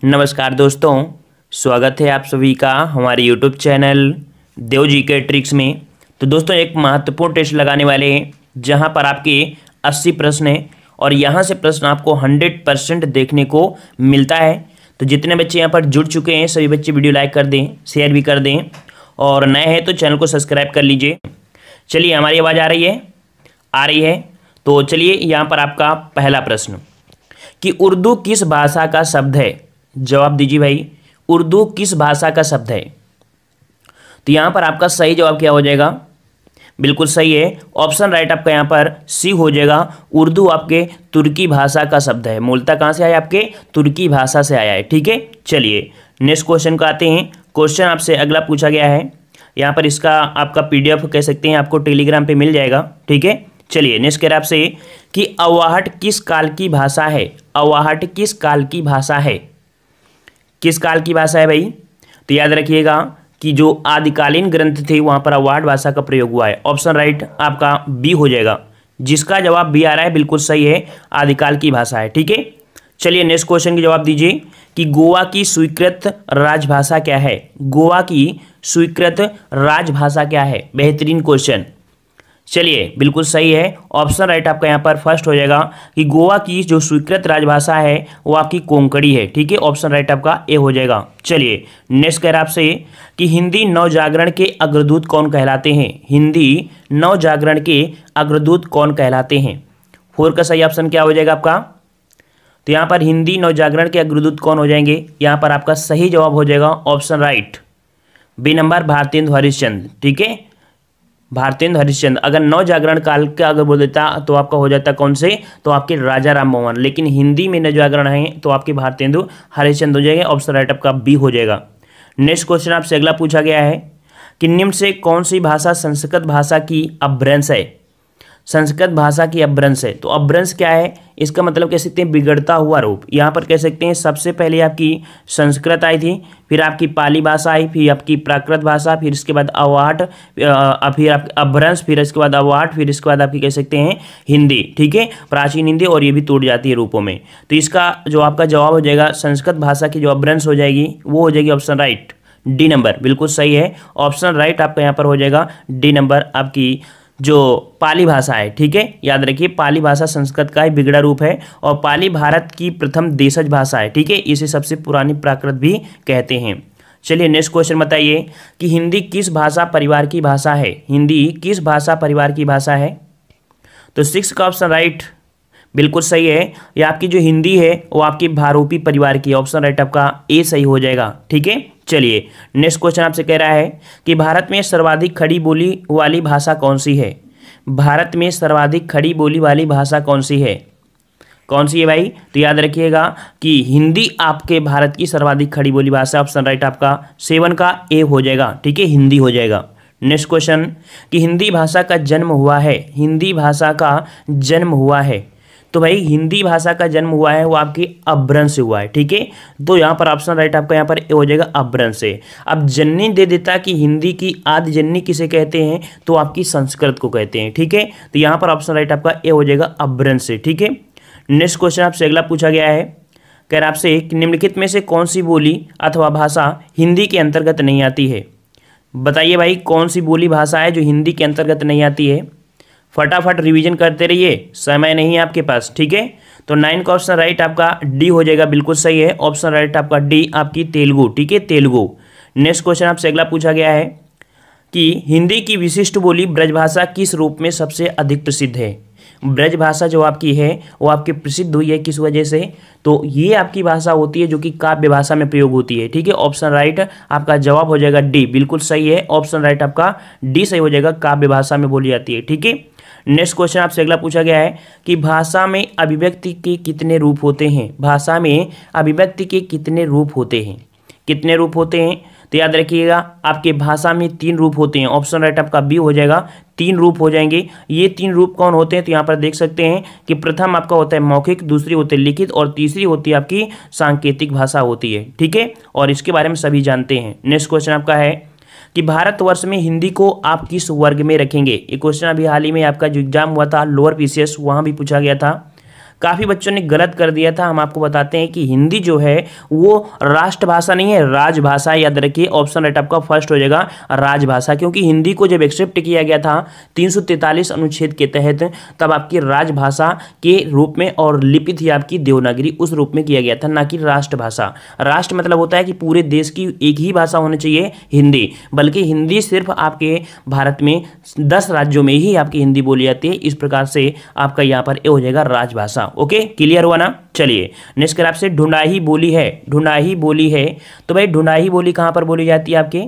नमस्कार दोस्तों, स्वागत है आप सभी का हमारे YouTube चैनल देव जी के ट्रिक्स में। तो दोस्तों एक महत्वपूर्ण टेस्ट लगाने वाले हैं जहां पर आपके 80 प्रश्न हैं और यहां से प्रश्न आपको 100% देखने को मिलता है। तो जितने बच्चे यहां पर जुड़ चुके हैं सभी बच्चे वीडियो लाइक कर दें, शेयर भी कर दें और नए हैं तो चैनल को सब्सक्राइब कर लीजिए। चलिए, हमारी आवाज़ आ रही है। तो चलिए यहाँ पर आपका पहला प्रश्न कि उर्दू किस भाषा का शब्द है। जवाब दीजिए भाई, उर्दू किस भाषा का शब्द है। तो यहाँ पर आपका सही जवाब क्या हो जाएगा? बिल्कुल सही है, ऑप्शन राइट आपका यहाँ पर सी हो जाएगा। उर्दू आपके तुर्की भाषा का शब्द है। मूलतः कहाँ से आया? आपके तुर्की भाषा से आया है। ठीक है, चलिए नेक्स्ट क्वेश्चन को आते हैं। क्वेश्चन आपसे अगला पूछा गया है, यहाँ पर इसका आपका PDF कह सकते हैं, आपको टेलीग्राम पे मिल जाएगा। ठीक है, चलिए नेक्स्ट कह रहा है आपसे कि अवाहट किस काल की भाषा है। अवाहट किस काल की भाषा है? किस काल की भाषा है भाई? तो याद रखिएगा कि जो आदिकालीन ग्रंथ थे वहां पर अवाहट भाषा का प्रयोग हुआ है। ऑप्शन राइट आपका बी हो जाएगा। जिसका जवाब बी आ रहा है बिल्कुल सही है, आदिकाल की भाषा है। ठीक है, चलिए नेक्स्ट क्वेश्चन की जवाब दीजिए कि गोवा की स्वीकृत राजभाषा क्या है। गोवा की स्वीकृत राजभाषा क्या है? बेहतरीन क्वेश्चन। चलिए बिल्कुल सही है, ऑप्शन राइट आपका यहाँ पर फर्स्ट हो जाएगा कि गोवा की जो स्वीकृत राजभाषा है वो आपकी कोंकणी है। ठीक है, ऑप्शन राइट आपका ए हो जाएगा। चलिए नेक्स्ट कह रहा है आपसे कि हिंदी नवजागरण के अग्रदूत कौन कहलाते हैं। हिंदी नवजागरण के अग्रदूत कौन कहलाते हैं? 4 का सही ऑप्शन क्या हो जाएगा आपका? तो यहाँ पर हिंदी नवजागरण के अग्रदूत कौन हो जाएंगे? यहाँ पर आपका सही जवाब हो जाएगा option right B number, Bharatendu Harishchandra. ठीक है, भारतेंदु हरिश्चंद्र। अगर नवजागरण काल का अगर बोल देता तो आपका हो जाता कौन से? तो आपके राजा राम मोहन। लेकिन हिंदी में नवजागरण है तो आपके भारतेंदु हरिश्चंद्र हो जाएगा। ऑप्शन राइट आपका बी हो जाएगा। नेक्स्ट क्वेश्चन आपसे अगला पूछा गया है कि निम्न से कौन सी भाषा संस्कृत भाषा की अपभ्रंश है। संस्कृत भाषा की अपभ्रंश है। तो अपभ्रंश क्या है? इसका मतलब कह सकते हैं बिगड़ता हुआ रूप। यहाँ पर कह सकते हैं सबसे पहले आपकी संस्कृत आई थी, फिर आपकी पाली भाषा आई, फिर आपकी प्राकृत भाषा, फिर इसके बाद अवाहट, फिर आपकी अपभ्रंश, फिर इसके बाद अवाहट, फिर इसके बाद आपकी कह सकते हैं हिंदी। ठीक है, प्राचीन हिंदी, और ये भी टूट जाती है रूपों में। तो इसका जो आपका जवाब हो जाएगा संस्कृत भाषा की जो अपभ्रंश हो जाएगी वो हो जाएगी ऑप्शन राइट डी नंबर। बिल्कुल सही है, ऑप्शन राइट आपका यहाँ पर हो जाएगा डी नंबर, आपकी जो पाली भाषा है। ठीक है, याद रखिए पाली भाषा संस्कृत का ही बिगड़ा रूप है और पाली भारत की प्रथम देशज भाषा है। ठीक है, इसे सबसे पुरानी प्राकृत भी कहते हैं। चलिए नेक्स्ट क्वेश्चन बताइए कि हिंदी किस भाषा परिवार की भाषा है। हिंदी किस भाषा परिवार की भाषा है? तो 6 का ऑप्शन राइट बिल्कुल सही है। ये आपकी जो हिंदी है वो आपकी भारोपी परिवार की। ऑप्शन राइट आपका ए सही हो जाएगा। ठीक है, चलिए नेक्स्ट क्वेश्चन आपसे कह रहा है कि भारत में सर्वाधिक खड़ी बोली वाली भाषा कौन सी है। भारत में सर्वाधिक खड़ी बोली वाली भाषा कौन सी है? कौन सी है भाई? तो याद रखिएगा कि हिंदी आपके भारत की सर्वाधिक खड़ी बोली भाषा। ऑप्शन राइट आपका 7 का ए हो जाएगा। ठीक है, हिंदी हो जाएगा। नेक्स्ट क्वेश्चन कि हिंदी भाषा का जन्म हुआ है। हिंदी भाषा का जन्म हुआ है। तो भाई हिंदी भाषा का जन्म हुआ है वो आपकी अपभ्रंश से हुआ है। ठीक है, तो यहाँ पर ऑप्शन राइट आपका यहाँ पर ए हो जाएगा अपभ्रंश से। अब जननी दे देता कि हिंदी की आदि जननी किसे कहते हैं, तो आपकी संस्कृत को कहते हैं। ठीक है, तो यहाँ पर ऑप्शन राइट आपका ए हो जाएगा अपभ्रंश से। ठीक है, नेक्स्ट क्वेश्चन आपसे अगला पूछा गया है, कह रहा आपसे निम्नलिखित में से कौन सी बोली अथवा भाषा हिंदी के अंतर्गत नहीं आती है। बताइए भाई कौन सी बोली भाषा है जो हिंदी के अंतर्गत नहीं आती है। फटाफट रिवीजन करते रहिए, समय नहीं है आपके पास। ठीक है, तो 9 का ऑप्शन राइट आपका डी हो जाएगा। बिल्कुल सही है, ऑप्शन राइट आपका डी, आपकी तेलुगु। ठीक है, तेलुगु। नेक्स्ट क्वेश्चन आपसे अगला पूछा गया है कि हिंदी की विशिष्ट बोली ब्रजभाषा किस रूप में सबसे अधिक प्रसिद्ध है। ब्रजभाषा जो आपकी है वो आपकी प्रसिद्ध हुई है किस वजह से? तो ये आपकी भाषा होती है जो कि काव्य भाषा में प्रयोग होती है। ठीक है, ऑप्शन राइट आपका जवाब हो जाएगा डी। बिल्कुल सही है, ऑप्शन राइट आपका डी सही हो जाएगा, काव्य भाषा में बोली जाती है। ठीक है, नेक्स्ट क्वेश्चन आपसे अगला पूछा गया है कि भाषा में अभिव्यक्ति के कितने रूप होते हैं। भाषा में अभिव्यक्ति के कितने रूप होते हैं? कितने रूप होते हैं? तो याद रखिएगा आपके भाषा में 3 रूप होते हैं। ऑप्शन राइट आपका बी हो जाएगा, 3 रूप हो जाएंगे। ये 3 रूप कौन होते हैं? तो यहाँ पर देख सकते हैं कि प्रथम आपका होता है मौखिक, दूसरी होती है लिखित और तीसरी होती है आपकी सांकेतिक भाषा होती है। ठीक है, और इसके बारे में सभी जानते हैं। नेक्स्ट क्वेश्चन आपका है कि भारतवर्ष में हिंदी को आप किस वर्ग में रखेंगे। ये क्वेश्चन अभी हाल ही में आपका जो एग्जाम हुआ था लोअर PCS वहाँ भी पूछा गया था। काफ़ी बच्चों ने गलत कर दिया था। हम आपको बताते हैं कि हिंदी जो है वो राष्ट्रभाषा नहीं है, राजभाषा। याद रखिए, ऑप्शन राइट आपका फर्स्ट हो जाएगा राजभाषा, क्योंकि हिंदी को जब एक्सेप्ट किया गया था 343 अनुच्छेद के तहत, तब आपकी राजभाषा के रूप में और लिपि थी आपकी देवनागरी, उस रूप में किया गया था, ना कि राष्ट्रभाषा। राष्ट्र मतलब होता है कि पूरे देश की एक ही भाषा होनी चाहिए हिंदी, बल्कि हिंदी सिर्फ आपके भारत में 10 राज्यों में ही आपकी हिंदी बोली जाती है। इस प्रकार से आपका यहाँ पर ए हो जाएगा राजभाषा। ओके, क्लियर हुआ ना। चलिए नेक्स्ट कर आपसे ढूंढाही बोली है, ढूंढाही बोली है। तो भाई ढूंढाही बोली कहाँ पर बोली जाती है आपके,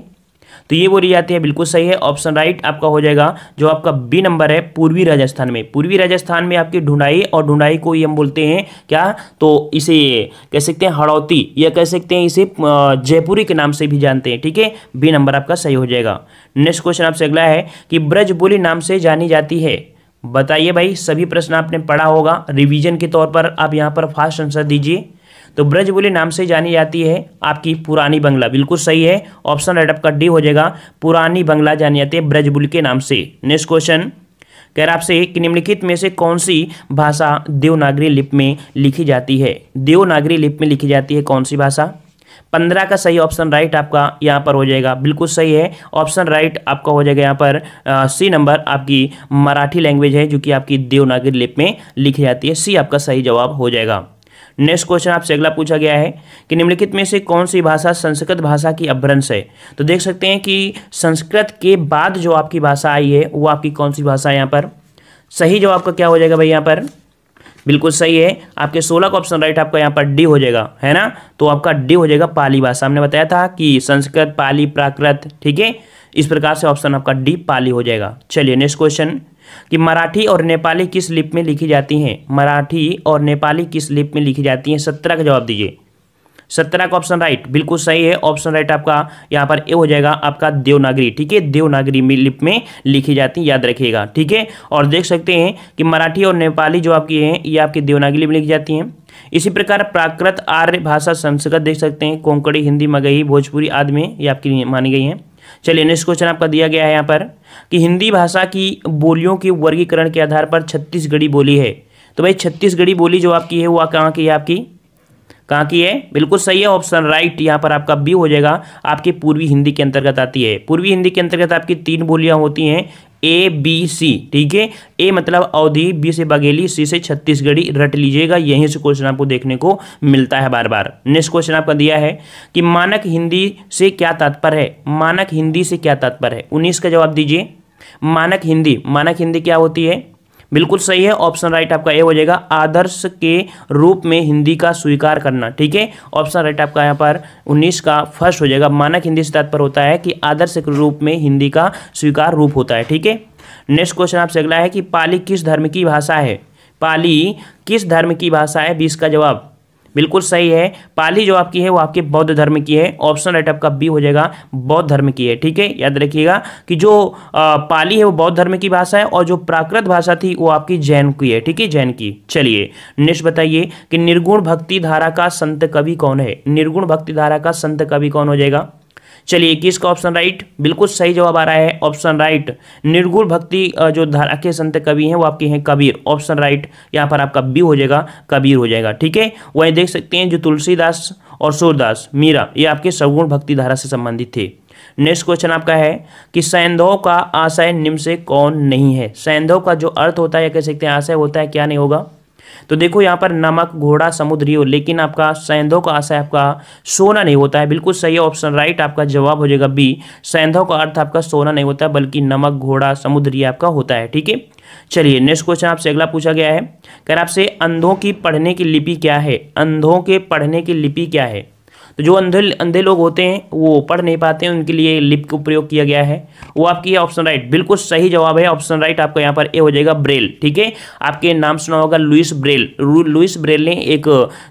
तो ये बोली जाती है, बिल्कुल सही है, ऑप्शन राइट आपका हो जाएगा जो आपका बी नंबर है, पूर्वी राजस्थान में। पूर्वी राजस्थान में आपकी ढूंढाई, और ढूंढाई को हम बोलते हैं क्या, तो इसे कह सकते हैं हड़ौती, या कह सकते हैं इसे जयपुरी के नाम से भी जानते हैं। ठीक है, बी नंबर आपका सही हो जाएगा। नेक्स्ट क्वेश्चन आपसे अगला है कि ब्रज बोली नाम से जानी जाती है। बताइए भाई, सभी प्रश्न आपने पढ़ा होगा, रिवीजन के तौर पर आप यहाँ पर फास्ट आंसर दीजिए। तो ब्रजबुली नाम से जानी जाती है आपकी पुरानी बंगला, बिल्कुल सही है, ऑप्शन राइट आपका डी हो जाएगा, पुरानी बंगला जानी जाती है ब्रजबुली के नाम से। नेक्स्ट क्वेश्चन कह रहा आपसे कि निम्नलिखित में से कौन सी भाषा देवनागरी लिपि में लिखी जाती है। देवनागरी लिपि में लिखी जाती है कौन सी भाषा। 15 का सही ऑप्शन राइट आपका यहाँ पर हो जाएगा, बिल्कुल सही है, ऑप्शन राइट आपका हो जाएगा यहाँ पर सी नंबर, आपकी मराठी लैंग्वेज है जो कि आपकी देवनागरी लिपि में लिखी जाती है। सी आपका सही जवाब हो जाएगा। नेक्स्ट क्वेश्चन आपसे अगला पूछा गया है कि निम्नलिखित में से कौन सी भाषा संस्कृत भाषा की अपभ्रंश है। तो देख सकते हैं कि संस्कृत के बाद जो आपकी भाषा आई है वो आपकी कौन सी भाषा है। यहाँ पर सही जवाब का क्या हो जाएगा भाई, यहाँ पर बिल्कुल सही है, आपके 16 का ऑप्शन राइट आपका यहाँ पर डी हो जाएगा, है ना। तो आपका डी हो जाएगा पाली भाषा। हमने बताया था कि संस्कृत, पाली, प्राकृत, ठीक है, इस प्रकार से ऑप्शन आपका डी पाली हो जाएगा। चलिए नेक्स्ट क्वेश्चन कि मराठी और नेपाली किस लिपि में लिखी जाती हैं। मराठी और नेपाली किस लिपि में लिखी जाती हैं, 17 का जवाब दीजिए। 17 का ऑप्शन राइट बिल्कुल सही है, ऑप्शन राइट आपका यहाँ पर ए हो जाएगा आपका देवनागरी। ठीक है, देवनागरी लिपि में लिखी जाती है, याद रखिएगा। ठीक है, और देख सकते हैं कि मराठी और नेपाली जो आपकी हैं ये आपकी देवनागरी लिपि में लिखी जाती हैं। इसी प्रकार प्राकृत, आर्य भाषा, संस्कृत देख सकते हैं, कोंकणी, हिंदी, मगही, भोजपुरी आदि में ये आपकी मानी गई हैं। चलिए नेक्स्ट क्वेश्चन आपका दिया गया है यहाँ पर कि हिंदी भाषा की बोलियों के वर्गीकरण के आधार पर छत्तीसगढ़ी बोली है। तो भाई छत्तीसगढ़ी बोली जो आपकी है वो कहाँ की है, आपकी कहाँ की है, बिल्कुल सही है, ऑप्शन राइट यहाँ पर आपका बी हो जाएगा, आपके पूर्वी हिंदी के अंतर्गत आती है। पूर्वी हिंदी के अंतर्गत आपकी 3 बोलियां होती हैं, ए बी सी। ठीक है, ए मतलब अवधी, बी से बघेली, सी से छत्तीसगढ़ी, रट लीजिएगा, यहीं से क्वेश्चन आपको देखने को मिलता है बार बार। नेक्स्ट क्वेश्चन आपका दिया है कि मानक हिंदी से क्या तात्पर्य है। मानक हिंदी से क्या तात्पर्य है, 19 का जवाब दीजिए। मानक हिंदी क्या होती है, बिल्कुल सही है, ऑप्शन राइट आपका ए हो जाएगा, आदर्श के रूप में हिंदी का स्वीकार करना। ठीक है, ऑप्शन राइट आपका यहाँ पर 19 का फर्स्ट हो जाएगा। मानक हिंदी से तात्पर्य होता है कि आदर्श के रूप में हिंदी का स्वीकार रूप होता है। ठीक है, नेक्स्ट क्वेश्चन आपसे अगला है कि पाली किस धर्म की भाषा है। पाली किस धर्म की भाषा है, 20 का जवाब बिल्कुल सही है, पाली जो आपकी है वो आपके बौद्ध धर्म की है, ऑप्शन राइट आपका बी हो जाएगा, बौद्ध धर्म की है। ठीक है, याद रखिएगा कि जो पाली है वो बौद्ध धर्म की भाषा है, और जो प्राकृत भाषा थी वो आपकी जैन की है। ठीक है, जैन की। चलिए नेक्स्ट बताइए कि निर्गुण भक्ति धारा का संत कवि कौन है। निर्गुण भक्ति धारा का संत कवि कौन हो जाएगा। चलिए 21 का ऑप्शन राइट बिल्कुल सही जवाब आ रहा है, ऑप्शन राइट, निर्गुण भक्ति जो धारा के संत कवि हैं वो आपके हैं कबीर, ऑप्शन राइट यहाँ पर आपका बी हो जाएगा, कबीर हो जाएगा। ठीक है, वही देख सकते हैं जो तुलसीदास और सूरदास, मीरा, ये आपके सगुण भक्ति धारा से संबंधित थे। नेक्स्ट क्वेश्चन आपका है कि सैंधव का आशय निम्न से कौन नहीं है। सैंधव का जो अर्थ होता है या कह सकते हैं आशय होता है, क्या नहीं होगा। तो देखो यहाँ पर नमक, घोड़ा, समुद्री हो, लेकिन आपका सैंधव का आशय आपका सोना नहीं होता है, बिल्कुल सही है, ऑप्शन राइट आपका जवाब हो जाएगा बी। सैंधव का अर्थ आपका सोना नहीं होता है बल्कि नमक, घोड़ा, समुद्री आपका होता है। ठीक है, चलिए नेक्स्ट क्वेश्चन आपसे अगला पूछा गया है, कह आपसे अंधों की पढ़ने की लिपि क्या है। अंधों के पढ़ने की लिपि क्या है। तो जो अंधे लोग होते हैं वो पढ़ नहीं पाते हैं, उनके लिए लिपि का प्रयोग किया गया है, वो आपकी है ऑप्शन राइट, बिल्कुल सही जवाब है, ऑप्शन राइट आपका यहाँ पर ए हो जाएगा, ब्रेल। ठीक है, आपके नाम सुना होगा लुइस ब्रेल। लुइस ब्रेल ने एक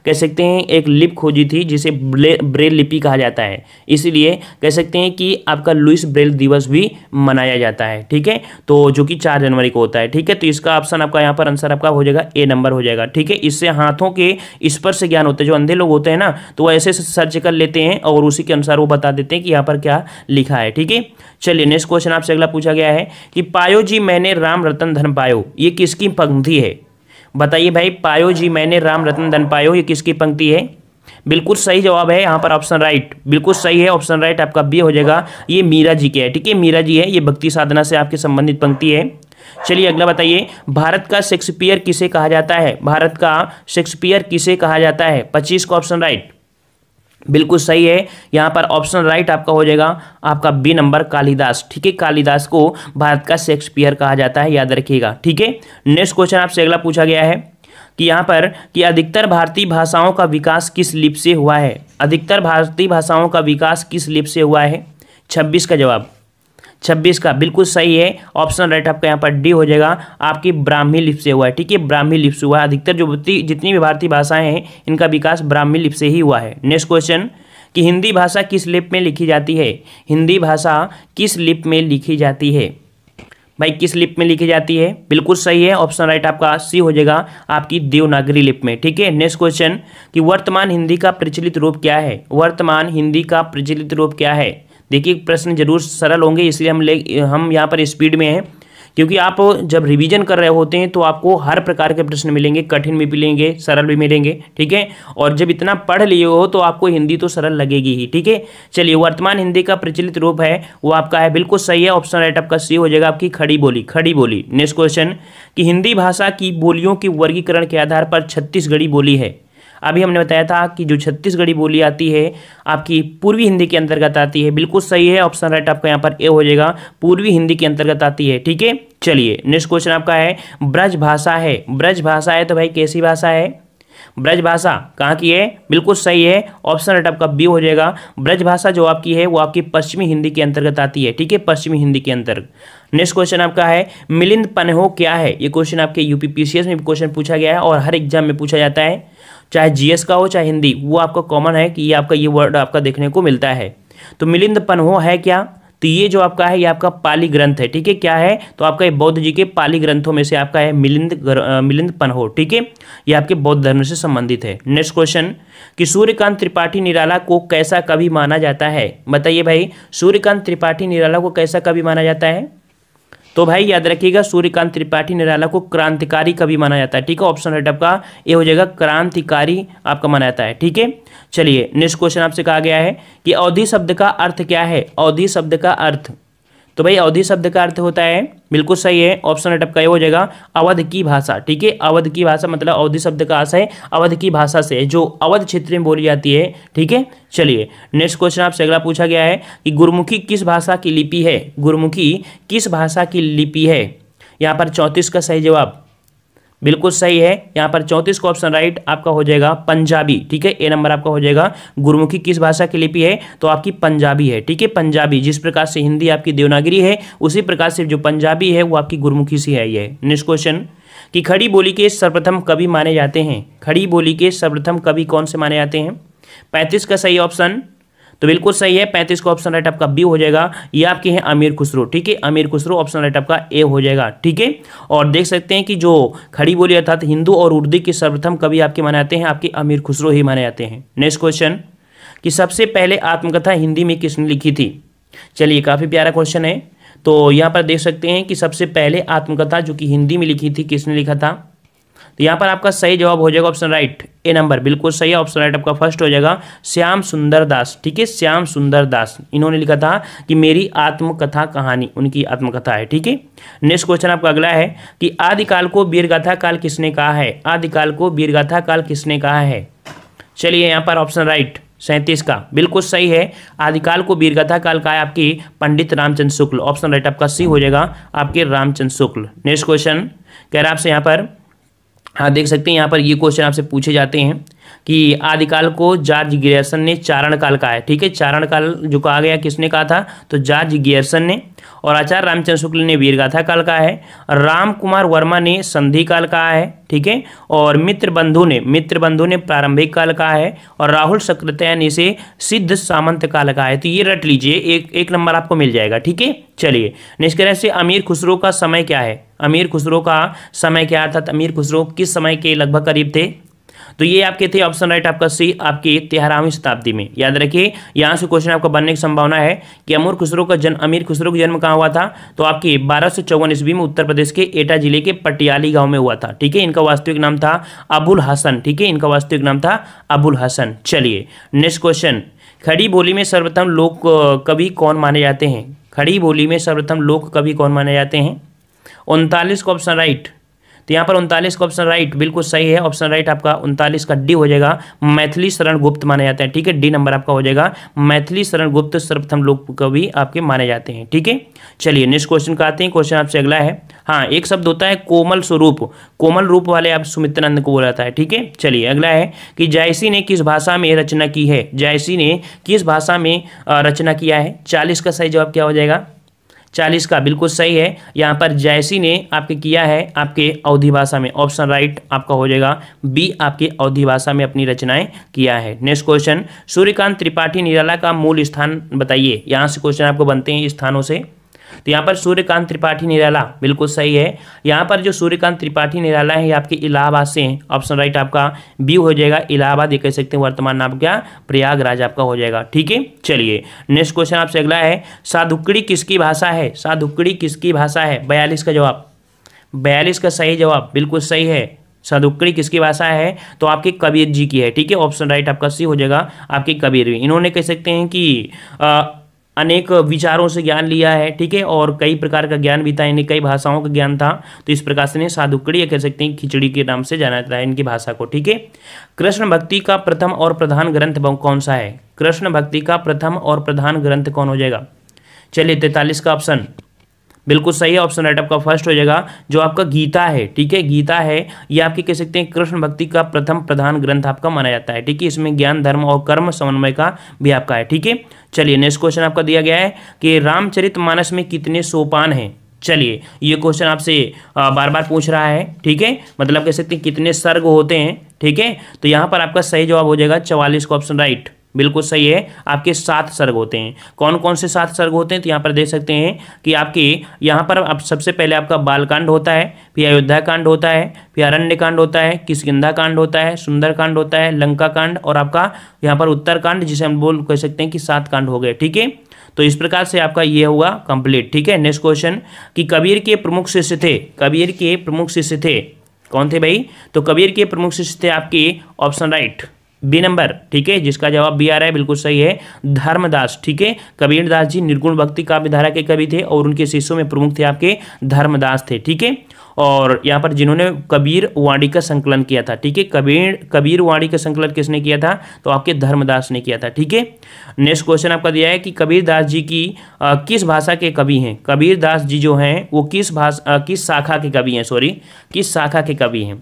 कह सकते हैं एक लिपि खोजी थी जिसे ब्रेल लिपि कहा जाता है, इसीलिए कह सकते हैं कि आपका लुइस ब्रेल दिवस भी मनाया जाता है। ठीक है, तो जो कि 4 जनवरी को होता है। ठीक है, तो इसका ऑप्शन आपका यहाँ पर आंसर आपका हो जाएगा ए नंबर हो जाएगा। ठीक है, इससे हाथों के स्पर्श ज्ञान होते हैं, जो अंधे लोग होते हैं ना तो वो ऐसे सर्च कर लेते हैं और उसी के अनुसार वो बता देते हैं कि यहाँ पर क्या लिखा है। ठीक है, चलिए नेक्स्ट क्वेश्चन आपसे अगला पूछा गया है कि पायो जी मैंने राम रतन धन पायो, ये किसकी पंक्ति है। बताइए भाई, पायो जी मैंने राम रतन धन पायो, ये किसकी पंक्ति है? बिल्कुल सही जवाब है यहाँ पर ऑप्शन राइट, बिल्कुल सही है ऑप्शन राइट, आपका बी हो जाएगा। ये मीरा जी के है, ठीक है, मीरा जी है, ये भक्ति साधना से आपके संबंधित पंक्ति है। चलिए अगला बताइए, भारत का शेक्सपियर किसे कहा जाता है? भारत का शेक्सपियर किसे कहा जाता है? 25 का ऑप्शन राइट, बिल्कुल सही है यहाँ पर ऑप्शन राइट आपका हो जाएगा आपका बी नंबर, कालिदास, ठीक है, कालिदास को भारत का शेक्सपियर कहा जाता है, याद रखिएगा, ठीक है। नेक्स्ट क्वेश्चन आपसे अगला पूछा गया है कि यहाँ पर कि अधिकतर भारतीय भाषाओं का विकास किस लिपि से हुआ है? अधिकतर भारतीय भाषाओं का विकास किस लिपि से हुआ है? 26 का जवाब, 26 का बिल्कुल सही है ऑप्शन राइट आपका यहाँ पर डी हो जाएगा, आपकी ब्राह्मी लिपि से हुआ है, ठीक है, ब्राह्मी लिपि से हुआ है। अधिकतर जो जितनी भी भारतीय भाषाएं हैं इनका विकास ब्राह्मी लिपि से ही हुआ है। नेक्स्ट क्वेश्चन कि हिंदी भाषा किस लिपि में लिखी जाती है? हिंदी भाषा किस लिपि में लिखी जाती है? भाई किस लिपि में लिखी जाती है? बिल्कुल सही है ऑप्शन राइट आपका सी हो जाएगा, आपकी देवनागरी लिपि में, ठीक है। नेक्स्ट क्वेश्चन कि वर्तमान हिंदी का प्रचलित रूप क्या है? वर्तमान हिंदी का प्रचलित रूप क्या है? देखिए प्रश्न जरूर सरल होंगे, इसलिए हम यहाँ पर स्पीड में हैं, क्योंकि आप जब रिवीजन कर रहे होते हैं तो आपको हर प्रकार के प्रश्न मिलेंगे, कठिन भी मिलेंगे, सरल भी मिलेंगे, ठीक है। और जब इतना पढ़ लिए हो तो आपको हिंदी तो सरल लगेगी ही, ठीक है। चलिए वर्तमान हिंदी का प्रचलित रूप है वो आपका है, बिल्कुल सही है ऑप्शन राइट आपका सी हो जाएगा, आपकी खड़ी बोली, खड़ी बोली। नेक्स्ट क्वेश्चन कि हिंदी भाषा की बोलियों के वर्गीकरण के आधार पर छत्तीसगढ़ी बोली है। अभी हमने बताया था कि जो छत्तीसगढ़ी बोली आती है आपकी पूर्वी हिंदी के अंतर्गत आती है, बिल्कुल सही है ऑप्शन राइट आपका यहाँ पर ए हो जाएगा, पूर्वी हिंदी के अंतर्गत आती है, ठीक है। चलिए नेक्स्ट क्वेश्चन आपका है ब्रज भाषा है। ब्रज भाषा है तो भाई कैसी भाषा है? ब्रज भाषा कहाँ की है? बिल्कुल सही है ऑप्शन राइट आपका बी हो जाएगा। ब्रज भाषा जो आपकी है वो आपकी पश्चिमी हिंदी के अंतर्गत आती है, ठीक है, पश्चिमी हिंदी के अंतर्गत। नेक्स्ट क्वेश्चन आपका है मिलिंद पन्हो क्या है? ये क्वेश्चन आपके यूपीपीसीएस में क्वेश्चन पूछा गया है और हर एग्जाम में पूछा जाता है, चाहे जीएस का हो चाहे हिंदी, वो आपका कॉमन है कि ये आपका ये वर्ड आपका देखने को मिलता है। तो मिलिंद पन्हो है क्या? तो ये जो आपका है ये आपका पाली ग्रंथ है, ठीक है, क्या है? तो आपका ये बौद्ध जी के पाली ग्रंथों में से आपका है मिलिंद पन्हो, ठीक है, ये आपके बौद्ध धर्म से संबंधित है। नेक्स्ट क्वेश्चन कि सूर्यकांत त्रिपाठी निराला को कैसा कवि माना जाता है? बताइए भाई, सूर्यकांत त्रिपाठी निराला को कैसा कवि माना जाता है? तो भाई याद रखिएगा सूर्यकांत त्रिपाठी निराला को क्रांतिकारी कवि माना जाता है, ठीक है, ऑप्शन राइट आपका ये हो जाएगा, क्रांतिकारी आपका माना जाता है, ठीक है। चलिए नेक्स्ट क्वेश्चन आपसे कहा गया है कि अवधि शब्द का अर्थ क्या है? अवधि शब्द का अर्थ, तो भाई अवधि शब्द का अर्थ होता है, बिल्कुल सही है ऑप्शन राइट आपका ये हो जाएगा, अवध की भाषा, ठीक है, अवध की भाषा मतलब अवधि शब्द का अर्थ है अवध की भाषा से जो अवध क्षेत्र में बोली जाती है, ठीक है। चलिए नेक्स्ट क्वेश्चन आपसे अगला पूछा गया है कि गुरुमुखी किस भाषा की लिपि है? गुरुमुखी किस भाषा की लिपि है? यहाँ पर 34 का सही जवाब, बिल्कुल सही है यहाँ पर 34 का ऑप्शन राइट आपका हो जाएगा पंजाबी, ठीक है, ए नंबर आपका हो जाएगा। गुरुमुखी किस भाषा की लिपि है? तो आपकी पंजाबी है, ठीक है, पंजाबी। जिस प्रकार से हिंदी आपकी देवनागरी है उसी प्रकार से जो पंजाबी है वो आपकी गुरुमुखी सी है ये। नेक्स्ट क्वेश्चन कि खड़ी बोली के सर्वप्रथम कवि माने जाते हैं। खड़ी बोली के सर्वप्रथम कवि कौन से माने जाते हैं? 35 का सही ऑप्शन, तो बिल्कुल सही है 35 का ऑप्शन राइट आपका बी हो जाएगा, ये आपके हैं अमीर खुसरो, ठीक है, अमीर खुसरो ऑप्शन राइट आपका ए हो जाएगा, ठीक है। और देख सकते हैं कि जो खड़ी बोली अर्थात हिंदू और उर्दू के सर्वप्रथम कवि आपके माने जाते हैं आपके अमीर खुसरो ही माने जाते हैं। नेक्स्ट क्वेश्चन कि सबसे पहले आत्मकथा हिंदी में किसने लिखी थी? चलिए काफ़ी प्यारा क्वेश्चन है, तो यहाँ पर देख सकते हैं कि सबसे पहले आत्मकथा जो कि हिंदी में लिखी थी किसने लिखा था? तो यहाँ पर आपका सही जवाब हो जाएगा ऑप्शन राइट ए नंबर, बिल्कुल सही है ऑप्शन राइट आपका फर्स्ट हो जाएगा, श्याम सुंदर दास, ठीक है, श्याम सुंदर दास, इन्होंने लिखा था कि मेरी आत्मकथा कहानी, उनकी आत्मकथा है, ठीक है। नेक्स्ट क्वेश्चन आपका अगला है कि आदिकाल को वीरगाथा काल किसने कहा है? आदिकाल को वीरगाथा काल किसने कहा है? चलिए यहाँ पर ऑप्शन राइट 37 का बिल्कुल सही है, आदिकाल को वीरगाथा काल का है आपकी पंडित रामचंद्र शुक्ल, ऑप्शन राइट आपका सी हो जाएगा, आपके रामचंद्र शुक्ल। नेक्स्ट क्वेश्चन कह रहा है आपसे यहाँ पर, हाँ देख सकते हैं यहाँ पर ये क्वेश्चन आपसे पूछे जाते हैं कि आदिकाल को जॉर्ज गियर्सन ने चारण काल कहा है, ठीक है, चारण काल जो कहा गया किसने कहा था? तो जॉर्ज गियर्सन ने। और आचार्य रामचंद्र शुक्ल ने वीरगाथा काल कहा है, राम कुमार वर्मा ने संधि काल कहा है, ठीक है, और मित्र बंधु ने प्रारंभिक काल कहा है, और राहुल सक्रेतिया ने इसे सिद्ध सामंत काल कहा है। तो ये रट लीजिए, एक नंबर आपको मिल जाएगा, ठीक है। चलिए नेक्स्ट कह रहे से अमीर खुसरो का समय क्या है? अमीर खुसरो का समय क्या, अर्थात अमीर खुसरो किस समय के लगभग करीब थे? तो ये आपके थे ऑप्शन राइट आपका सी, आपकी 13वीं शताब्दी में। याद रखिए यहाँ से क्वेश्चन आपका बनने की संभावना है कि अमीर खुसरो का जन्म कहाँ हुआ था, तो आपकी 1254 ईस्वी में उत्तर प्रदेश के एटा जिले के पटियाली गांव में हुआ था। ठीक है, इनका वास्तविक नाम था अबुल हसन। ठीक है, इनका वास्तविक नाम था अबुल हसन। चलिए नेक्स्ट क्वेश्चन, खड़ी बोली में सर्वप्रथम लोक कवि कौन माने जाते हैं? खड़ी बोली में सर्वप्रथम लोक कवि कौन माने जाते हैं? 39 का ऑप्शन राइट, तो यहाँ पर 39 का ऑप्शन राइट बिल्कुल सही है। ऑप्शन राइट आपका 39 का डी हो जाएगा, मैथिली शरण गुप्त माने जाते हैं। ठीक है, डी नंबर आपका हो जाएगा, मैथिली शरण गुप्त सर्वप्रथम लोक कवि आपके माने जाते हैं। ठीक है, चलिए नेक्स्ट क्वेश्चन का आते हैं। क्वेश्चन आपसे अगला है, हाँ एक शब्द होता है कोमल स्वरूप, कोमल रूप वाले आप सुमित्रानंद को बोला जाता है। ठीक है, चलिए अगला है कि जायसी ने किस भाषा में रचना की है? जायसी ने किस भाषा में रचना किया है? 40 का सही जवाब क्या हो जाएगा? 40 का बिल्कुल सही है। यहाँ पर जायसी ने आपके किया है आपके अवधी भाषा में। ऑप्शन राइट आपका हो जाएगा बी, आपके अवधी भाषा में अपनी रचनाएं किया है। नेक्स्ट क्वेश्चन, सूर्यकांत त्रिपाठी निराला का मूल स्थान बताइए। यहाँ से क्वेश्चन आपको बनते हैं स्थानों से, तो यहाँ पर सूर्यकांत त्रिपाठी निराला बिल्कुल सही है। यहाँ पर जो सूर्यकांत त्रिपाठी निराला है ये आपके इलाहाबाद से हैं। ऑप्शन राइट आपका बी हो जाएगा, इलाहाबाद, ये कह सकते हैं वर्तमान नाम क्या प्रयागराज आपका हो जाएगा। ठीक है, चलिए नेक्स्ट क्वेश्चन आपसे अगला है, साधुकड़ी किसकी भाषा है? साधुकड़ी किसकी भाषा है? 42 का जवाब, 42 का सही जवाब बिल्कुल सही है। साधुकड़ी किसकी भाषा है? तो आपके कबीर जी की है। ठीक है, ऑप्शन राइट आपका सी हो जाएगा, आपके कबीर। इन्होंने कह सकते हैं कि अनेक विचारों से ज्ञान लिया है। ठीक है, और कई प्रकार का ज्ञान भी था, इन्हें कई भाषाओं का ज्ञान था, तो इस प्रकार से साधुकड़ी या कह सकते हैं खिचड़ी के नाम से जाना जाता है इनकी भाषा को। ठीक है, कृष्ण भक्ति का प्रथम और प्रधान ग्रंथ कौन सा है? कृष्ण भक्ति का प्रथम और प्रधान ग्रंथ कौन हो जाएगा? चलिए 43 का ऑप्शन बिल्कुल सही है। ऑप्शन राइट आपका फर्स्ट हो जाएगा, जो आपका गीता है। ठीक है, गीता है ये आपके कह सकते हैं कृष्ण भक्ति का प्रथम प्रधान ग्रंथ आपका माना जाता है। ठीक है, इसमें ज्ञान धर्म और कर्म समन्वय का भी आपका है। ठीक है, चलिए नेक्स्ट क्वेश्चन आपका दिया गया है कि रामचरितमानस में कितने सोपान हैं? चलिए ये क्वेश्चन आपसे बार बार पूछ रहा है। ठीक है, मतलब कह सकते हैं कितने सर्ग होते हैं। ठीक है, तो यहाँ पर आपका सही जवाब हो जाएगा 44 का ऑप्शन राइट बिल्कुल सही है। आपके 7 सर्ग होते हैं। कौन कौन से 7 सर्ग होते हैं? तो यहाँ पर देख सकते हैं कि आपके यहाँ पर अब सबसे पहले आपका बालकांड होता है, फिर अयोध्या कांड होता है, फिर अरण्य कांड होता है, किष्किंधा कांड होता है, सुंदर कांड होता है, लंका कांड और आपका यहाँ पर उत्तर कांड, जिसे हम कह सकते हैं कि 7 कांड हो गए। ठीक है, तो इस प्रकार से आपका ये हुआ कंप्लीट। ठीक है, नेक्स्ट क्वेश्चन कि कबीर के प्रमुख शिष्य थे, कबीर के प्रमुख शिष्य थे कौन थे भाई? तो कबीर के प्रमुख शिष्य थे आपके ऑप्शन राइट बी नंबर। ठीक है, जिसका जवाब बी आ रहा है बिल्कुल सही है, धर्मदास। ठीक है, कबीरदास जी निर्गुण भक्ति काव्य धारा के कवि थे और उनके शिष्यों में प्रमुख थे आपके धर्मदास थे। ठीक है, और यहाँ पर जिन्होंने कबीर वाणी का संकलन किया था। ठीक है, कबीर वाणी का संकलन किसने किया था? तो आपके धर्मदास ने किया था। ठीक है, नेक्स्ट क्वेश्चन आपका दिया है कि कबीरदास जी की किस भाषा के कवि हैं? कबीरदास जी जो हैं वो किस शाखा के कवि हैं? किस शाखा के कवि हैं?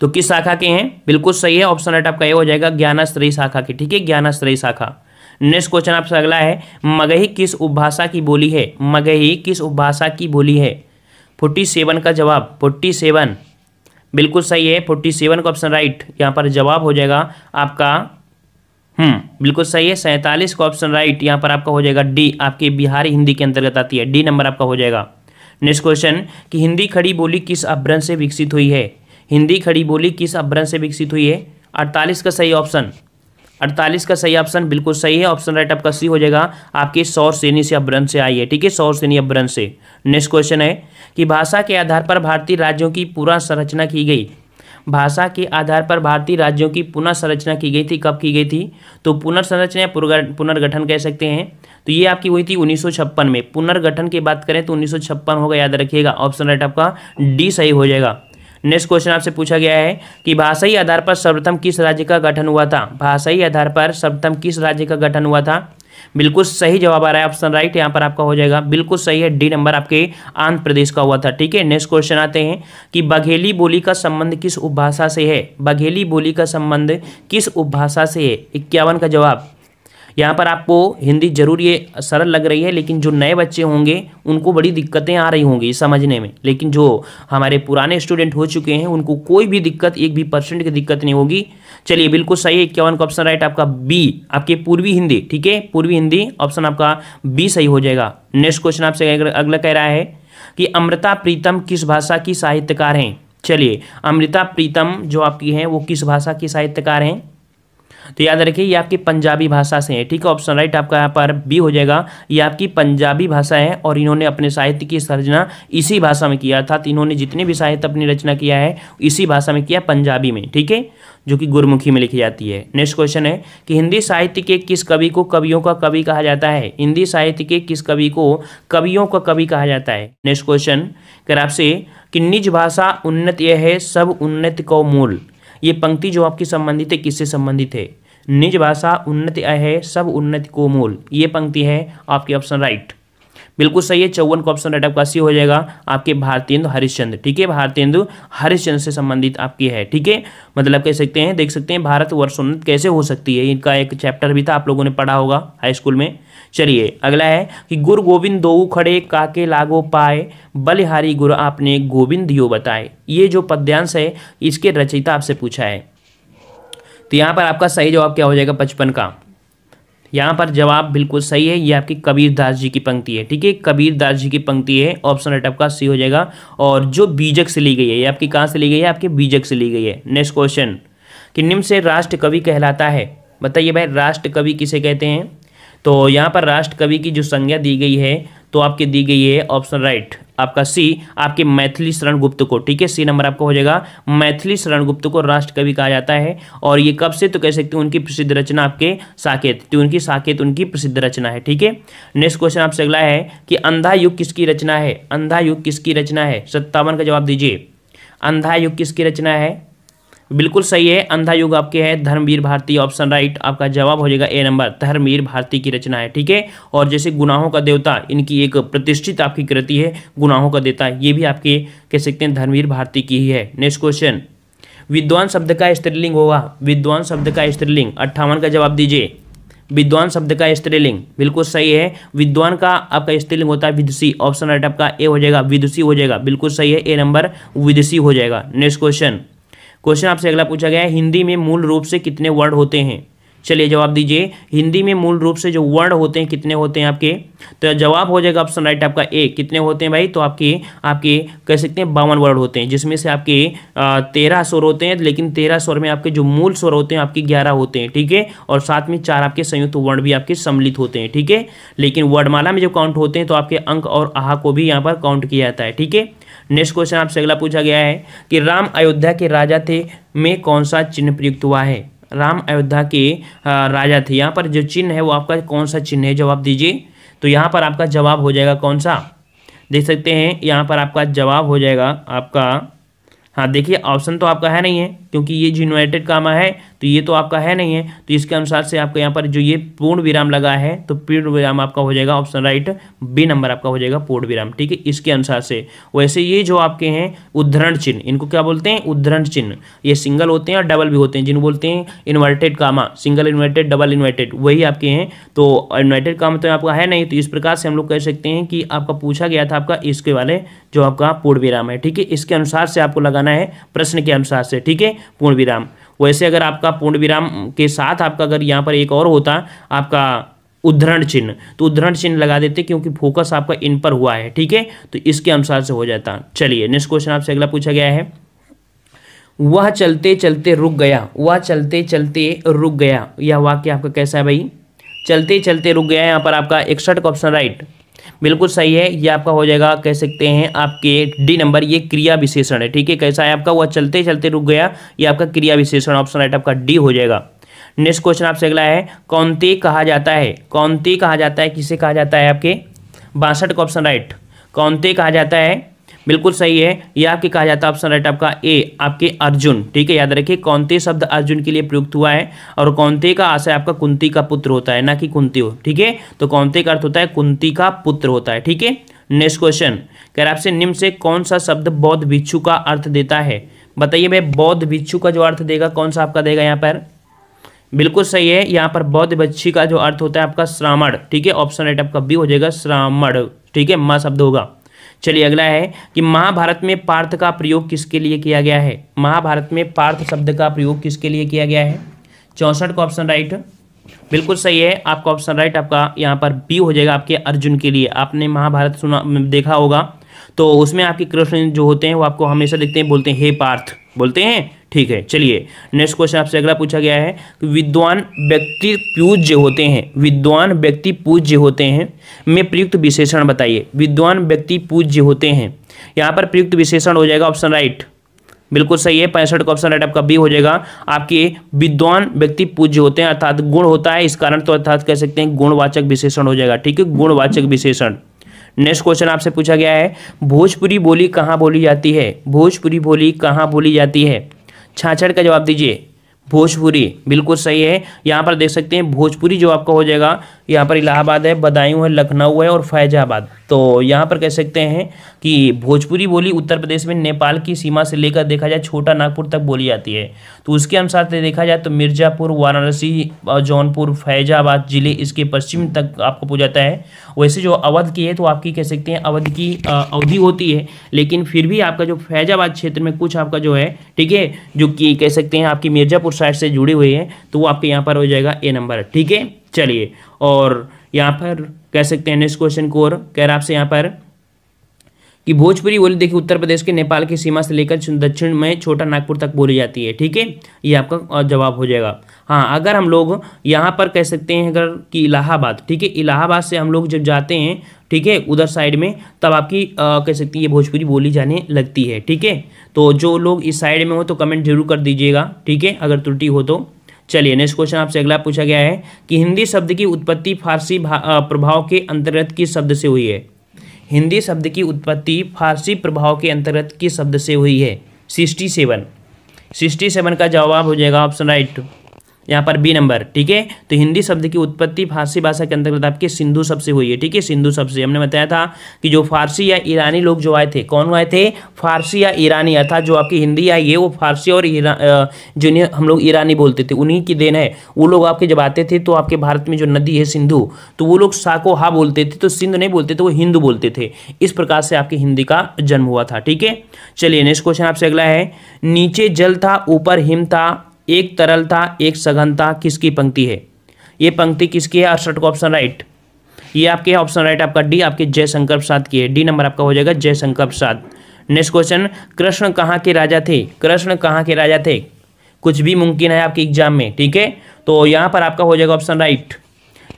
तो किस शाखा के हैं? बिल्कुल सही है, ऑप्शन राइट आपका ये हो जाएगा ज्ञानाश्रयी शाखा के। ठीक है, ज्ञानाश्रयी शाखा। नेक्स्ट क्वेश्चन आपसे अगला है, मगही किस उपभाषा की बोली है? मगही किस उपभाषा की बोली है? 47 का जवाब, 47 बिल्कुल सही है। 47 का ऑप्शन राइट यहाँ पर जवाब हो जाएगा आपका बिल्कुल सही है। 47 का ऑप्शन राइट यहाँ पर आपका हो जाएगा डी, आपके बिहारी हिंदी के अंतर्गत आती है, डी नंबर आपका हो जाएगा। नेक्स्ट क्वेश्चन कि हिंदी खड़ी बोली किस अपभ्रंश से विकसित हुई है? हिंदी खड़ी बोली किस अपभ्रंश से विकसित हुई है? 48 का सही ऑप्शन, 48 का सही ऑप्शन बिल्कुल सही है। ऑप्शन राइट आपका सी हो जाएगा, आपके सौर सेनी से अपभ्रंश से आई है। ठीक है, सौर सेनी अपभ्रंश से। नेक्स्ट क्वेश्चन है कि भाषा के आधार पर भारतीय राज्यों की पुनः संरचना की गई। भाषा के आधार पर भारतीय राज्यों की पुनः संरचना की गई थी, कब की गई थी? तो पुनर्संरचना या पुनर्गठन कह सकते हैं। तो ये आपकी हुई थी 1956 में। पुनर्गठन की बात करें तो 1956 होगा, याद रखिएगा। ऑप्शन राइट आपका डी सही हो जाएगा। नेक्स्ट क्वेश्चन आपसे पूछा गया है कि भाषाई आधार पर सर्वप्रथम किस राज्य का गठन हुआ था? भाषाई आधार पर सर्वप्रथम किस राज्य का गठन हुआ था? बिल्कुल सही जवाब आ रहा है, ऑप्शन राइट यहाँ पर आपका हो जाएगा, बिल्कुल सही है, डी नंबर आपके आंध्र प्रदेश का हुआ था। ठीक है, नेक्स्ट क्वेश्चन आते हैं कि बघेली बोली का संबंध किस उपभाषा से है? बघेली बोली का संबंध किस उपभाषा से है? 51 का जवाब। यहाँ पर आपको हिंदी जरूर ये सरल लग रही है, लेकिन जो नए बच्चे होंगे उनको बड़ी दिक्कतें आ रही होंगी समझने में, लेकिन जो हमारे पुराने स्टूडेंट हो चुके हैं उनको कोई भी दिक्कत, 1% की दिक्कत नहीं होगी। चलिए बिल्कुल सही है, 51 का ऑप्शन राइट आपका बी, आपके पूर्वी हिंदी। ठीक है, पूर्वी हिंदी ऑप्शन आपका बी सही हो जाएगा। नेक्स्ट क्वेश्चन आपसे अगला कह रहा है कि अमृता प्रीतम किस भाषा की साहित्यकार हैं? चलिए, अमृता प्रीतम जो आपकी हैं वो किस भाषा की साहित्यकार हैं? तो याद रखिए ये आपकी पंजाबी भाषा से है, ठीक है। ऑप्शन राइट आपका यहाँ पर बी हो जाएगा। ये आपकी पंजाबी भाषा है और इन्होंने अपने साहित्य की सर्जना इसी भाषा में किया, अर्थात इन्होंने जितने भी साहित्य अपनी रचना किया है इसी भाषा में किया, पंजाबी में, ठीक है, जो कि गुरमुखी में लिखी जाती है। नेक्स्ट क्वेश्चन है कि हिंदी साहित्य के किस कवि को कवियों का कवि कहा जाता है? हिंदी साहित्य के किस कवि को कवियों का कवि कहा जाता है? नेक्स्ट क्वेश्चन कर आपसे कि निज भाषा उन्नत यह है, सब उन्नति को मूल। ये पंक्ति जो आपकी संबंधित है किससे संबंधित है? निज भाषा उन्नति है, सब उन्नति को मूल। ये पंक्ति है आपकी ऑप्शन राइट, बिल्कुल सही है। 54 का ऑप्शन राइट आपका सी हो जाएगा, आपके भारतेंदु हरिश्चंद्र, ठीक है, भारतेंदु हरिश्चंद्र से संबंधित आपकी है, ठीक है। मतलब कह सकते हैं, देख सकते हैं भारतवर्षोन्नत कैसे हो सकती है, इनका एक चैप्टर भी था, आप लोगों ने पढ़ा होगा हाई स्कूल में। चलिए अगला है कि गुरु गोविंद दोऊ खड़े काके लागो पाए, बलिहारी गुरु आपने गोविंद दियो बताए। ये जो पद्यांश है इसके रचयिता आपसे पूछा है, तो यहाँ पर आपका सही जवाब क्या हो जाएगा? 55 का। यहाँ पर जवाब बिल्कुल सही है, ये आपकी कबीरदास जी की पंक्ति है, ठीक है, कबीरदास जी की पंक्ति है। ऑप्शन राइट आपका सी हो जाएगा। और जो बीजक से ली गई है, ये आपकी कहाँ से ली गई है? आपके बीजक से ली गई है। नेक्स्ट क्वेश्चन कि निम्न से राष्ट्र कवि कहलाता है, बताइए भाई राष्ट्र कवि किसे कहते हैं? तो यहाँ पर राष्ट्र कवि की जो संज्ञा दी गई है तो आपकी दी गई है ऑप्शन राइट आपका सी, आपके मैथिली शरण गुप्त को, ठीक है, सी नंबर आपका हो जाएगा। मैथिली शरण गुप्त को राष्ट्र कवि कहा जाता है। और ये कब से? तो कह सकते हैं उनकी प्रसिद्ध रचना आपके साकेत, तो उनकी साकेत उनकी प्रसिद्ध रचना है, ठीक है। नेक्स्ट क्वेश्चन आपसे अगला है कि अंधा युग किसकी रचना है? अंधा युग किसकी रचना है? 57 का जवाब दीजिए। अंधा युग किसकी रचना है? बिल्कुल सही है, अंधा युग आपके है धर्मवीर भारती, ऑप्शन राइट आपका जवाब हो जाएगा ए नंबर, धर्मवीर भारती की रचना है, ठीक है। और जैसे गुनाहों का देवता, इनकी एक प्रतिष्ठित आपकी कृति है गुनाहों का देवता, ये भी आपके कह सकते हैं धर्मवीर भारती की ही है। नेक्स्ट क्वेश्चन, विद्वान शब्द का स्त्रीलिंग होगा, विद्वान शब्द का स्त्रीलिंग, 58 का जवाब दीजिए। विद्वान शब्द का स्त्रीलिंग बिल्कुल सही है, विद्वान का आपका स्त्रीलिंग होता है विदुषी, ऑप्शन राइट आपका ए हो जाएगा, विदुषी हो जाएगा, बिल्कुल सही है, ए नंबर विदुषी हो जाएगा। नेक्स्ट क्वेश्चन आपसे अगला पूछा गया है, हिंदी में मूल रूप से कितने वर्ण होते हैं? चलिए जवाब दीजिए, हिंदी में मूल रूप से जो वर्ण होते हैं कितने होते हैं आपके? तो जवाब हो जाएगा ऑप्शन राइट आपका ए, कितने होते हैं भाई? तो आपके कह सकते हैं 52 वर्ण होते हैं, जिसमें से आपके 13 स्वर होते हैं, लेकिन 13 स्वर में आपके जो मूल स्वर होते हैं आपके 11 होते हैं, ठीक है। और साथ में 4 आपके संयुक्त वर्ण भी आपके सम्मिलित होते हैं, ठीक है। लेकिन वर्णमाला में जो काउंट होते हैं तो आपके अंक और आहा को भी यहाँ पर काउंट किया जाता है, ठीक है। नेक्स्ट क्वेश्चन आपसे अगला पूछा गया है कि राम अयोध्या के राजा थे में कौन सा चिन्ह प्रयुक्त हुआ है? राम अयोध्या के राजा थे, यहाँ पर जो चिन्ह है वो आपका कौन सा चिन्ह है? जवाब दीजिए। तो यहाँ पर आपका जवाब हो जाएगा कौन सा? देख सकते हैं यहाँ पर आपका जवाब हो जाएगा आपका, हाँ देखिए ऑप्शन तो आपका है नहीं है, क्योंकि ये जो इन्वर्टेड कामा है तो ये तो आपका है नहीं है, तो इसके अनुसार से आपका यहाँ पर जो ये पूर्ण विराम लगा है तो पूर्ण विराम आपका हो जाएगा ऑप्शन राइट बी नंबर आपका हो जाएगा पूर्ण विराम, ठीक है, इसके अनुसार से। वैसे ये जो आपके हैं उद्धरण चिन्ह, इनको क्या बोलते हैं? उद्धरण चिन्ह। ये सिंगल होते हैं और डबल भी होते हैं, जिनको बोलते हैं inverted comma, single inverted double inverted, वही आपके हैं। तो इन्वर्टेड कामा तो आपका है नहीं, तो इस प्रकार से हम लोग कह सकते हैं कि आपका पूछा गया था आपका इसके वाले जो आपका पूर्ण विराम है, ठीक है, इसके अनुसार से आपको लगाना है प्रश्न के अनुसार से, ठीक है, पूर्ण विराम। वैसे अगर आपका पूर्ण विराम के साथ आपका अगर यहाँ पर एक और होता आपका उद्धरण चिन्ह, तो उद्धरण चिन्ह लगा देते क्योंकि फोकस आपका इन पर हुआ है, ठीक है, तो इसके अनुसार से हो जाता। चलिए नेक्स्ट क्वेश्चन आपसे अगला पूछा गया है, वह चलते चलते रुक गया, वह चलते चलते रुक गया, यह वाक्य आपका कैसा है भाई? चलते चलते रुक गया, यहाँ पर आपका 61 का ऑप्शन राइट बिल्कुल सही है, ये आपका हो जाएगा कह सकते हैं आपके डी नंबर, ये क्रिया विशेषण है, ठीक है। कैसा है आपका? वह चलते चलते रुक गया, ये आपका क्रिया विशेषण, ऑप्शन राइट आपका डी हो जाएगा। नेक्स्ट क्वेश्चन आपसे अगला है, कौनते कहा जाता है? कौनते कहा जाता है, किसे कहा जाता है? आपके 62 का ऑप्शन राइट, कौनते कहा जाता है, बिल्कुल सही है, ये आपके कहा जाता है ऑप्शन राइट आपका ए, आपके अर्जुन, ठीक है। याद रखिए कौनते शब्द अर्जुन के लिए प्रयुक्त हुआ है, और कौनते का आशय आपका कुंती का पुत्र होता है, ना कि कुंती हो, ठीक है। तो कौनते का अर्थ होता है कुंती का पुत्र होता है, ठीक है। नेक्स्ट क्वेश्चन कह रहा है आपसे, निम्न से कौन सा शब्द बौद्ध भिक्षु का अर्थ देता है? बताइए भाई, बौद्ध भिक्षु का जो अर्थ देगा कौन सा आपका देगा यहाँ पर? बिल्कुल सही है, यहाँ पर बौद्ध भिक्षु का जो अर्थ होता है आपका श्रामण, ठीक है, ऑप्शन राइट आपका बी हो जाएगा श्रामण, ठीक है, माँ शब्द होगा। चलिए अगला है कि महाभारत में पार्थ का प्रयोग किसके लिए किया गया है? महाभारत में पार्थ शब्द का प्रयोग किसके लिए किया गया है? 64 का ऑप्शन राइट बिल्कुल सही है, आपका ऑप्शन राइट आपका यहाँ पर बी हो जाएगा, आपके अर्जुन के लिए। आपने महाभारत सुना देखा होगा, तो उसमें आपके कृष्ण जो होते हैं वो आपको हमेशा लिखते हैं, बोलते हैं हे पार्थ, बोलते हैं। ठीक है, चलिए नेक्स्ट क्वेश्चन आपसे अगला पूछा गया है कि विद्वान व्यक्ति पूज्य होते हैं, विद्वान व्यक्ति पूज्य होते हैं में प्रयुक्त विशेषण बताइए। विद्वान व्यक्ति पूज्य होते हैं, यहाँ पर प्रयुक्त विशेषण हो जाएगा ऑप्शन राइट, बिल्कुल सही है। 65 का ऑप्शन राइट आपका बी हो जाएगा। आपके विद्वान व्यक्ति पूज्य होते हैं अर्थात गुण होता है इस कारण, तो अर्थात कह सकते हैं गुणवाचक विशेषण हो जाएगा। ठीक है, गुणवाचक विशेषण। नेक्स्ट क्वेश्चन आपसे पूछा गया है भोजपुरी बोली कहाँ बोली जाती है, भोजपुरी बोली कहाँ बोली जाती है। छाछड़ का जवाब दीजिए। भोजपुरी बिल्कुल सही है। यहाँ पर देख सकते हैं भोजपुरी जो आपका हो जाएगा, यहाँ पर इलाहाबाद है, बदायूं है, लखनऊ है और फैजाबाद। तो यहाँ पर कह सकते हैं कि भोजपुरी बोली उत्तर प्रदेश में नेपाल की सीमा से लेकर देखा जाए छोटा नागपुर तक बोली जाती है। तो उसके अनुसार से देखा जाए तो मिर्ज़ापुर, वाराणसी, जौनपुर, फैजाबाद जिले इसके पश्चिम तक आपको पूछा जाता है। वैसे जो अवध की है तो आपकी कह सकते हैं अवध की अवधि होती है, लेकिन फिर भी आपका जो फैजाबाद क्षेत्र में कुछ आपका जो है, ठीक है, जो कि कह सकते हैं आपकी मिर्ज़ापुर साइड से जुड़ी हुई है, तो वो आपके यहाँ पर हो जाएगा ए नंबर। ठीक है, चलिए और यहाँ पर कह सकते हैं नेक्स्ट क्वेश्चन को और कह रहा आपसे यहाँ पर कि भोजपुरी बोली देखिए उत्तर प्रदेश के नेपाल की सीमा से लेकर दक्षिण में छोटा नागपुर तक बोली जाती है। ठीक है, ये आपका जवाब हो जाएगा। हाँ, अगर हम लोग यहाँ पर कह सकते हैं अगर कि इलाहाबाद, ठीक है, इलाहाबाद से हम लोग जब जाते हैं, ठीक है, उधर साइड में, तब आपकी कह सकती है ये भोजपुरी बोली जाने लगती है। ठीक है, तो जो लोग इस साइड में हो तो कमेंट जरूर कर दीजिएगा, ठीक है, अगर त्रुटि हो तो। चलिए नेक्स्ट क्वेश्चन आपसे अगला पूछा गया है कि हिंदी शब्द की उत्पत्ति फारसी प्रभाव के अंतर्गत किस शब्द से हुई है। हिंदी शब्द की उत्पत्ति फारसी प्रभाव के अंतर्गत किस शब्द से हुई है। 67 का जवाब हो जाएगा ऑप्शन राइट, यहाँ पर बी नंबर। ठीक है, तो हिंदी शब्द की उत्पत्ति फारसी भाषा के अंतर्गत आपके सिंधु शब्द से हुई है। ठीक है, सिंधु शब्द से हमने बताया था कि जो फारसी या ईरानी लोग जो आए थे, कौन आए थे, फारसी या ईरानी, अर्थात जो आपकी हिंदी आई है वो फारसी और जिन्हें हम लोग ईरानी बोलते थे उन्हीं की देन है। वो लोग आपके जब आते थे तो आपके भारत में जो नदी है सिंधु, तो वो लोग सा को हा बोलते थे, तो सिंध नहीं बोलते थे, वो हिंदू बोलते थे। इस प्रकार से आपकी हिंदी का जन्म हुआ था। ठीक है, चलिए नेक्स्ट क्वेश्चन आपसे अगला है नीचे जल था ऊपर हिम था, एक तरल था एक सघन था, किसकी पंक्ति है। ये पंक्ति किसकी है। 68 का ऑप्शन राइट, ये आपके ऑप्शन राइट आपका डी, आपके जयशंकर प्रसाद की है। डी नंबर आपका हो जाएगा जयशंकर प्रसाद। नेक्स्ट क्वेश्चन कृष्ण कहाँ के राजा थे, कृष्ण कहाँ के राजा थे। कुछ भी मुमकिन है आपके एग्जाम में। ठीक है, तो यहाँ पर आपका हो जाएगा ऑप्शन राइट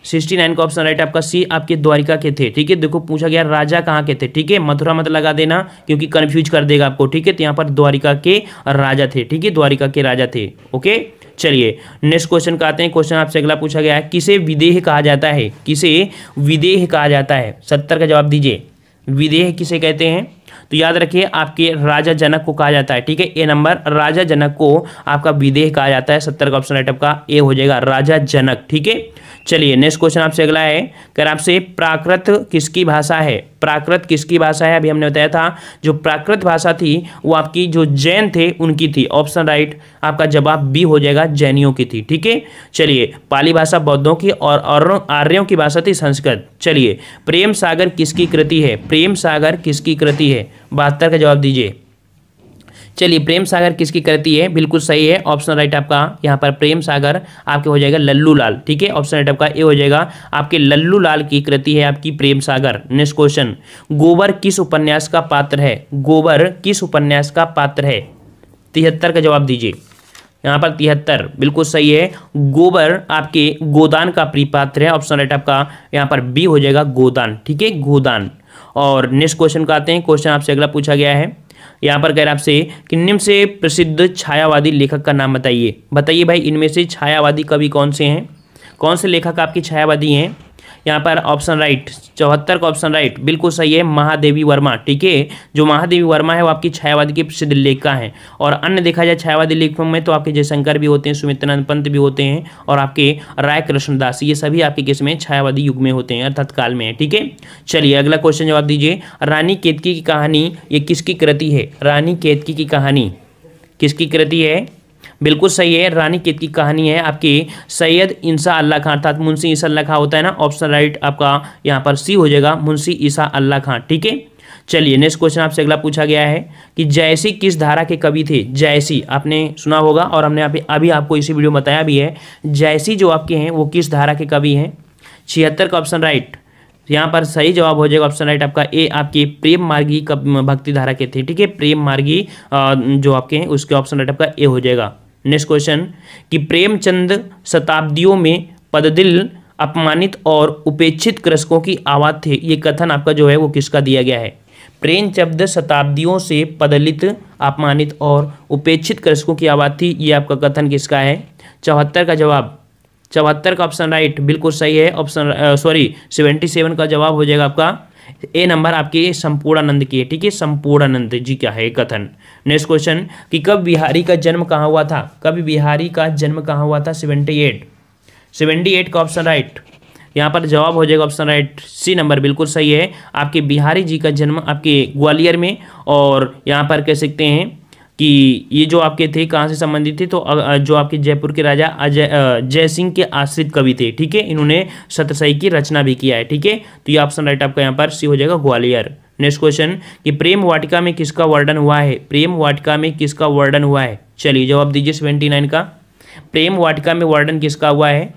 69 का ऑप्शन राइट आपका सी, आपके द्वारिका के थे। ठीक है, देखो पूछा गया राजा कहाँ के थे। ठीक है, मथुरा मत लगा देना क्योंकि कंफ्यूज कर देगा आपको। ठीक है, तो यहाँ पर द्वारिका के राजा थे। ठीक है, द्वारिका के राजा थे। ओके, चलिए नेक्स्ट क्वेश्चन का आते हैं। क्वेश्चन आपसे अगला पूछा गया है किसे विदेह कहा जाता है, किसे विदेह कहा जाता है। 70 का जवाब दीजिए। विदेह किसे कहते हैं, तो याद रखिए आपके राजा जनक को कहा जाता है। ठीक है, ए नंबर, राजा जनक को आपका विदेह कहा जाता है। 70 का ऑप्शन राइट आपका ए हो जाएगा, राजा जनक। ठीक है, चलिए नेक्स्ट क्वेश्चन आपसे अगला है, कर आपसे प्राकृत किसकी भाषा है। प्राकृत किसकी भाषा है, अभी हमने बताया था जो प्राकृत भाषा थी वो आपकी जो जैन थे उनकी थी। ऑप्शन राइट आपका जवाब बी हो जाएगा, जैनियों की थी। ठीक है, चलिए पाली भाषा बौद्धों की और आर्यों की भाषा थी संस्कृत। चलिए प्रेम सागर किसकी कृति है, प्रेम सागर किसकी कृति है। 72 का जवाब दीजिए। चलिए प्रेम सागर किसकी कृति है, बिल्कुल सही है, ऑप्शन राइट आपका यहाँ पर प्रेम सागर आपके हो जाएगा लल्लू लाल। ठीक है, ऑप्शन राइट आपका ए हो जाएगा, आपके लल्लू लाल की कृति है आपकी प्रेम सागर। नेक्स्ट क्वेश्चन गोबर किस उपन्यास का पात्र है, गोबर किस उपन्यास का पात्र है। 73 का जवाब दीजिए। यहाँ पर 73 बिल्कुल सही है, गोबर आपके गोदान का प्रिपात्र है। ऑप्शन राइट आपका यहाँ पर बी हो जाएगा, गोदान। ठीक है, गोदान। और नेक्स्ट क्वेश्चन का आते हैं। क्वेश्चन आपसे अगला पूछा गया है, यहाँ पर कह रहा आपसे कि निम्न से प्रसिद्ध छायावादी लेखक का नाम बताइए। बताइए भाई इनमें से छायावादी कवि कौन से हैं, कौन से लेखक आपकी छायावादी हैं। यहाँ पर ऑप्शन राइट 74 का ऑप्शन राइट बिल्कुल सही है, महादेवी वर्मा। ठीक है, जो महादेवी वर्मा है वो आपकी छायावादी की प्रसिद्ध लेखिका हैं। और अन्य देखा जाए छायावादी लेखकों में तो आपके जयशंकर भी होते हैं, सुमित्रानंद पंत भी होते हैं और आपके राय कृष्णदास, ये सभी आपके किस में छायावादी युग में होते हैं अर्थात काल में है। ठीक है, चलिए अगला क्वेश्चन जवाब दीजिए। रानी केतकी की कहानी ये किसकी कृति है, रानी केतकी की कहानी किसकी कृति है। बिल्कुल सही है, रानी केतकी की कहानी है आपके सैयद इंसा अल्लाह खां अर्थात मुंशी ईसा अल्लाह खां होता है ना। ऑप्शन राइट आपका यहाँ पर सी हो जाएगा, मुंशी ईसा अल्लाह खां। ठीक है, चलिए नेक्स्ट क्वेश्चन आपसे अगला पूछा गया है कि जयसी किस धारा के कवि थे। जयसी आपने सुना होगा और हमने अभी आपको इसी वीडियो में बताया भी है। जयसी जो आपके हैं वो किस धारा के कवि हैं। 76 का ऑप्शन राइट तो यहाँ पर सही जवाब हो जाएगा ऑप्शन राइट आपका ए, आपके प्रेम मार्गी का भक्ति धारा के थे। ठीक है, प्रेम मार्गी जो आपके हैं उसके ऑप्शन राइट आपका ए हो जाएगा। नेक्स्ट क्वेश्चन कि प्रेमचंद शताब्दियों में पददिल अपमानित और उपेक्षित कृषकों की आवाज थे, ये कथन आपका जो है वो किसका दिया गया है? प्रेमचंद शताब्दियों से पदलित अपमानित और उपेक्षित कृषकों की आवाज थी, ये आपका कथन किसका है? 74 का जवाब, 74 का ऑप्शन राइट बिल्कुल सही है। ऑप्शन 77 का जवाब हो जाएगा आपका ए नंबर आपके संपूर्णानंद की है। ठीक है, संपूर्णानंद जी का है कथन। नेक्स्ट क्वेश्चन कि कब बिहारी का जन्म कहाँ हुआ था? कब बिहारी का जन्म कहाँ हुआ था? 78 का ऑप्शन राइट, यहाँ पर जवाब हो जाएगा ऑप्शन राइट सी नंबर बिल्कुल सही है। आपके बिहारी जी का जन्म आपके ग्वालियर में, और यहाँ पर कह सकते हैं कि ये जो आपके थे कहाँ से संबंधित थे, तो जो आपके जयपुर के राजा जय सिंह के आश्रित कवि थे। ठीक है, इन्होंने सतसई की रचना भी किया है। ठीक है, तो ये ऑप्शन राइट आपका यहाँ पर सी हो जाएगा ग्वालियर। नेक्स्ट क्वेश्चन कि प्रेम वाटिका में किसका वर्णन हुआ है? प्रेम वाटिका में किसका वर्णन हुआ है? चलिए जवाब दीजिए 79 का। प्रेम वाटिका में वर्णन किसका हुआ है?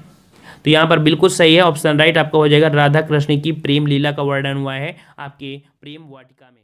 तो यहाँ पर बिल्कुल सही है, ऑप्शन राइट आपका हो जाएगा राधा कृष्ण की प्रेम लीला का वर्णन हुआ है आपके प्रेम वाटिका में।